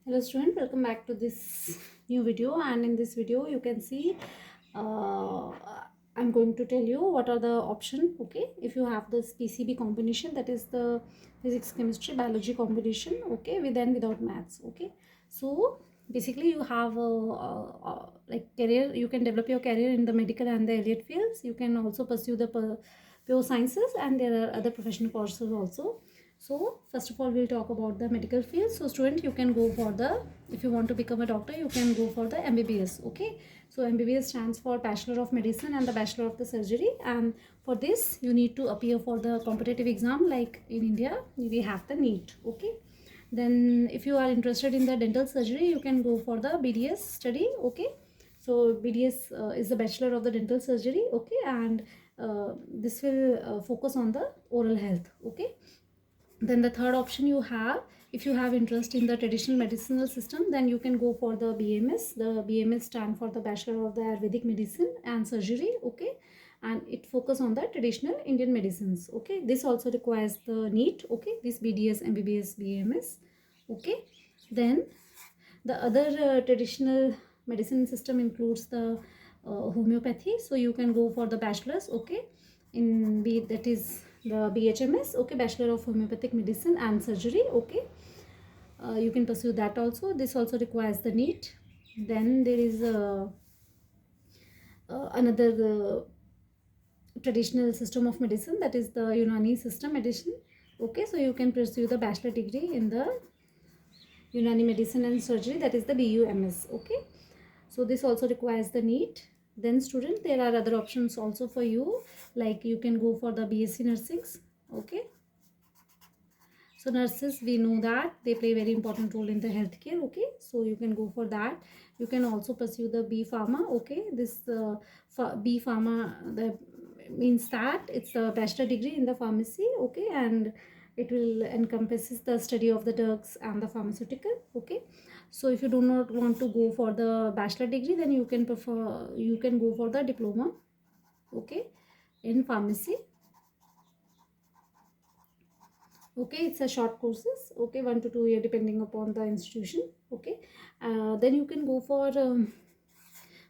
Hello student, welcome back to this new video, and in this video you can see I'm going to tell you what are the option. Okay, if you have this PCB combination, that is the physics, chemistry, biology combination, okay, with and without maths. Okay, so basically you have like career, you can develop your career in the medical and the allied fields. You can also pursue the pure sciences, and there are other professional courses also. So first of all, we'll talk about the medical field. So student, you can go for the, if you want to become a doctor, you can go for the MBBS. Okay, so MBBS stands for Bachelor of Medicine and the Bachelor of the Surgery, and for this you need to appear for the competitive exam. Like in India we have the NEET. Okay, then if you are interested in the dental surgery, you can go for the BDS study. Okay, so BDS is the Bachelor of the Dental Surgery. Okay, and this will focus on the oral health. Okay, then the third option you have, if you have interest in the traditional medicinal system, then you can go for the BMS. The BMS stand for the Bachelor of the Ayurvedic Medicine and Surgery. Okay, and it focus on the traditional Indian medicines. Okay, this also requires the NEET. Okay, this BDS, MBBS, BMS. Okay, then the other traditional medicine system includes the homeopathy. So you can go for the bachelor's. Okay, in B, that is the BHMS. Okay, Bachelor of Homeopathic Medicine and Surgery. Okay, you can pursue that also. This also requires the NEET. Then there is another traditional system of medicine, that is the Unani system medicine. Okay, so you can pursue the bachelor degree in the Unani Medicine and Surgery, that is the BUMS. Okay, so this also requires the NEET. Then student, there are other options also for you, like you can go for the BSc Nursings. Okay, so nurses, we know that they play very important role in the healthcare. Okay, so you can go for that. You can also pursue the B Pharma. Okay, this B Pharma, the means that it's a bachelor degree in the pharmacy. Okay, and it will encompasses the study of the drugs and the pharmaceutical. Okay, so if you do not want to go for the bachelor degree, then you can go for the diploma. Okay, in pharmacy. Okay, it's a short courses. Okay, 1 to 2 year depending upon the institution. Okay, then you can go for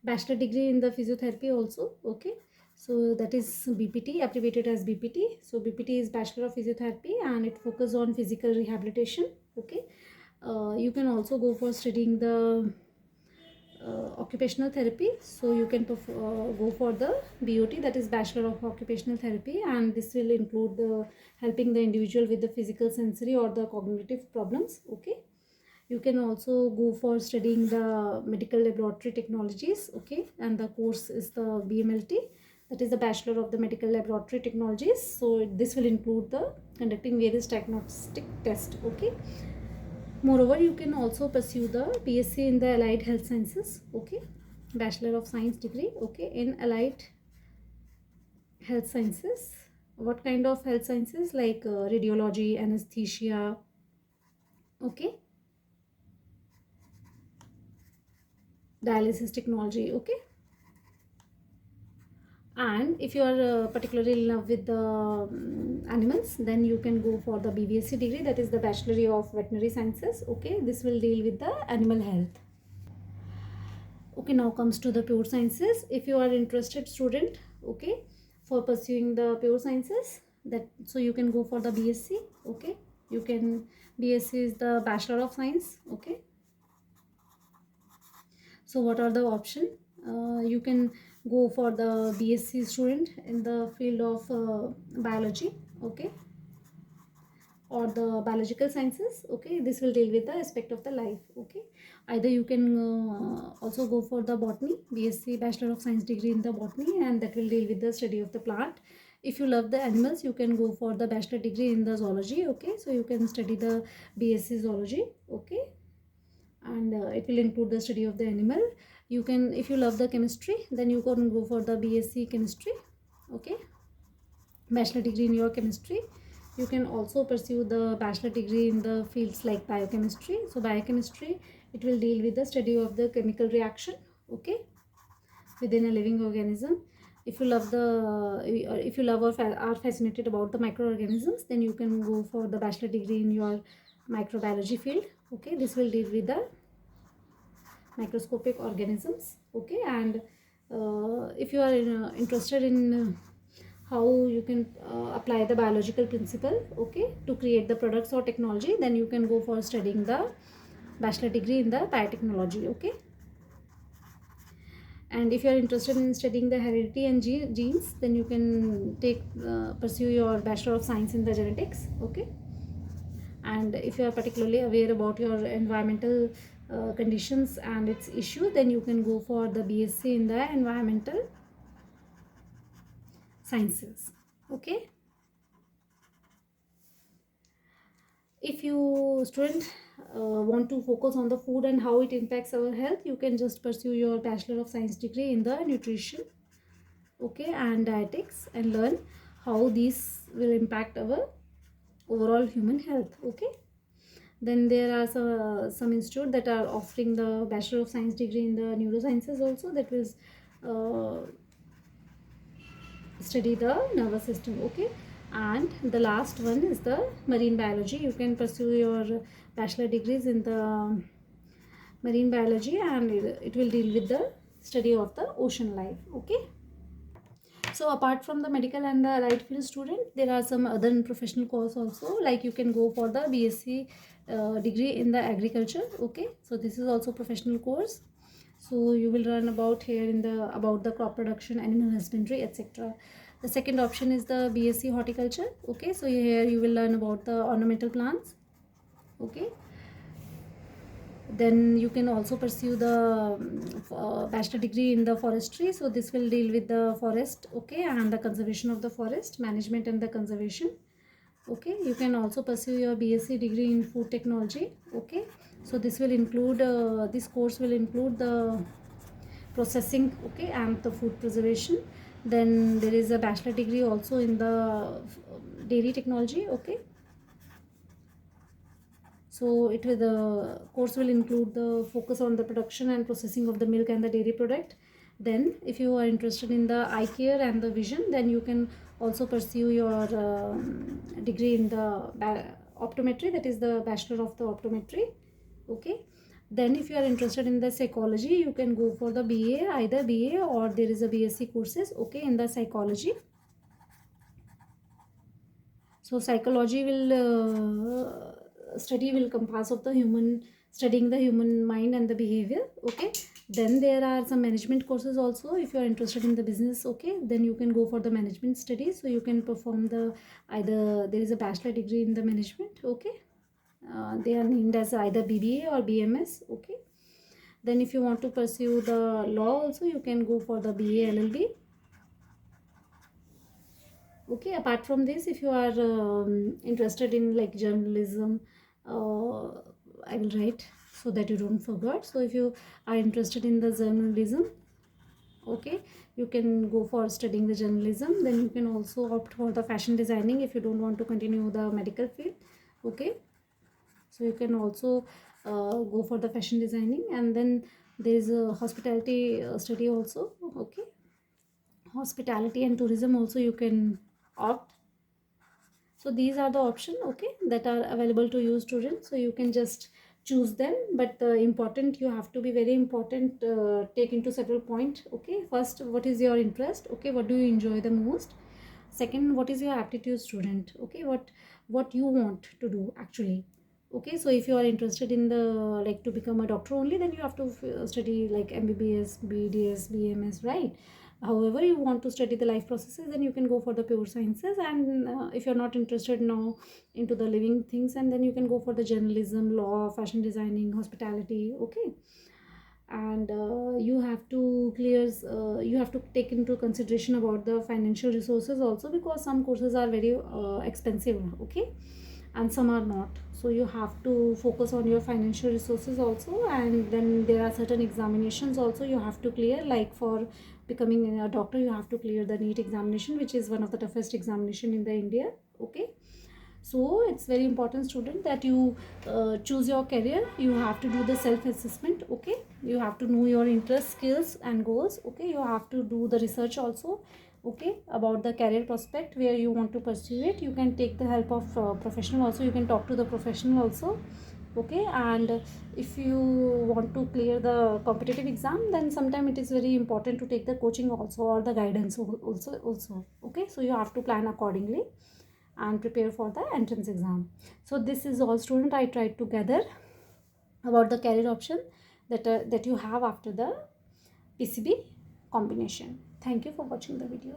bachelor degree in the physiotherapy also. Okay, so that is BPT, abbreviated as BPT. So BPT is Bachelor of Physiotherapy, and it focuses on physical rehabilitation. Okay, you can also go for studying the occupational therapy. So you can go for the BOT, that is Bachelor of Occupational Therapy, and this will include the helping the individual with the physical, sensory or the cognitive problems. Okay, you can also go for studying the medical laboratory technologies. Okay, and the course is the BMLT, that is the Bachelor of the Medical Laboratory Technologies. So this will include the conducting various diagnostic tests. Okay, moreover, you can also pursue the BSc in the Allied Health Sciences. Okay, Bachelor of Science degree. Okay, in Allied Health Sciences. What kind of health sciences? Like radiology, anesthesia. Okay, dialysis technology. Okay, and if you are particularly in love with the animals, then you can go for the BVSc degree, that is the Bachelor of Veterinary Sciences. Okay, this will deal with the animal health. Okay, now comes to the pure sciences. If you are interested student, okay, for pursuing the pure sciences, that so you can go for the BSc. Okay, you can, BSc is the Bachelor of Science. Okay, so what are the option? You can go for the BSc student in the field of biology. Okay, or the biological sciences. Okay, this will deal with the aspect of the life. Okay, either you can also go for the botany, BSc Bachelor of Science degree in the botany, and that will deal with the study of the plant. If you love the animals, you can go for the bachelor degree in the zoology. Okay, so you can study the BSc zoology. Okay, and it will include the study of the animal. You can, if you love the chemistry, then you can go for the BSc chemistry. Okay, bachelor degree in your chemistry. You can also pursue the bachelor degree in the fields like biochemistry. So biochemistry, it will deal with the study of the chemical reaction. Okay, within a living organism. If you love or are fascinated about the microorganisms, then you can go for the bachelor degree in your microbiology field. Okay, this will deal with the microscopic organisms. Okay, and if you are interested in how you can apply the biological principle, okay, to create the products or technology, then you can go for studying the bachelor degree in the biotechnology. Okay, and if you are interested in studying the heredity and genes, then you can pursue your bachelor of science in the genetics. Okay, and if you are particularly aware about your environmental conditions and its issue, then you can go for the BSc in the environmental sciences. Okay, if you student want to focus on the food and how it impacts our health, you can just pursue your bachelor of science degree in the nutrition, okay, and dietetics, and learn how these will impact our overall human health. Okay, then there are some institute that are offering the bachelor of science degree in the neurosciences also, that will uh, study the nervous system. Okay, and the last one is the marine biology. You can pursue your bachelor degrees in the marine biology, and it will deal with the study of the ocean life. Okay, so apart from the medical and the right field student, there are some other professional course also, like you can go for the BSc degree in the agriculture. Okay, so this is also professional course. So you will learn about here in the about the crop production, animal husbandry, etc. The second option is the BSc horticulture. Okay, so here you will learn about the ornamental plants. Okay, then you can also pursue the bachelor degree in the forestry. So this will deal with the forest, okay, and the conservation of the forest management and the conservation. Okay, you can also pursue your BSc degree in food technology. Okay, so this will include this course will include the processing, okay, and the food preservation. Then there is a bachelor degree also in the dairy technology. Okay, so the course will include the focus on the production and processing of the milk and the dairy product. Then if you are interested in the eye care and the vision, then you can also pursue your degree in the optometry, that is the bachelor of the optometry. Okay, then if you are interested in the psychology, you can go for the BA, either BA or there is a BSc courses, okay, in the psychology. So psychology will compass of the human, studying the human mind and the behavior. Okay, then there are some management courses also. If you are interested in the business, okay, then you can go for the management studies. So you can perform the either there is a bachelor degree in the management. Okay, they are named as either BBA or BMS. Okay, then if you want to pursue the law also, you can go for the BA LLB. Okay, apart from this, if you are interested in like journalism, I will write so that you don't forget. So if you are interested in the journalism, okay, you can go for studying the journalism. Then you can also opt for the fashion designing if you don't want to continue the medical field. Okay, so you can also go for the fashion designing. And then there is a hospitality study also. Okay, hospitality and tourism also you can opt. So these are the options, okay, that are available to you students. So you can just choose them, but important, you have to be very important, take into several points. Okay, first, what is your interest? Okay, what do you enjoy the most? Second, what is your aptitude student? Okay, what you want to do actually. Okay, so if you are interested in the like to become a doctor only, then you have to study like MBBS, BDS, BMS, right? However, you want to study the life processes, then you can go for the pure sciences. And if you're not interested now into the living things, and then you can go for the journalism, law, fashion designing, hospitality. Okay, and you have to take into consideration about the financial resources also, because some courses are very expensive, okay, and some are not. So you have to focus on your financial resources also. And then there are certain examinations also you have to clear, like for becoming a doctor, you have to clear the NEET examination, which is one of the toughest examination in the India. Okay, so it's very important student that you choose your career. You have to do the self assessment. Okay, you have to know your interest, skills and goals. Okay, you have to do the research also, okay, about the career prospect where you want to pursue it. You can take the help of professional also, you can talk to the professional also. okay. And if you want to clear the competitive exam, then sometime it is very important to take the coaching also, or the guidance also, okay. So you have to plan accordingly and prepare for the entrance exam. So this is all, student, I tried to gather about the career option that you have after the PCB combination. Thank you for watching the video.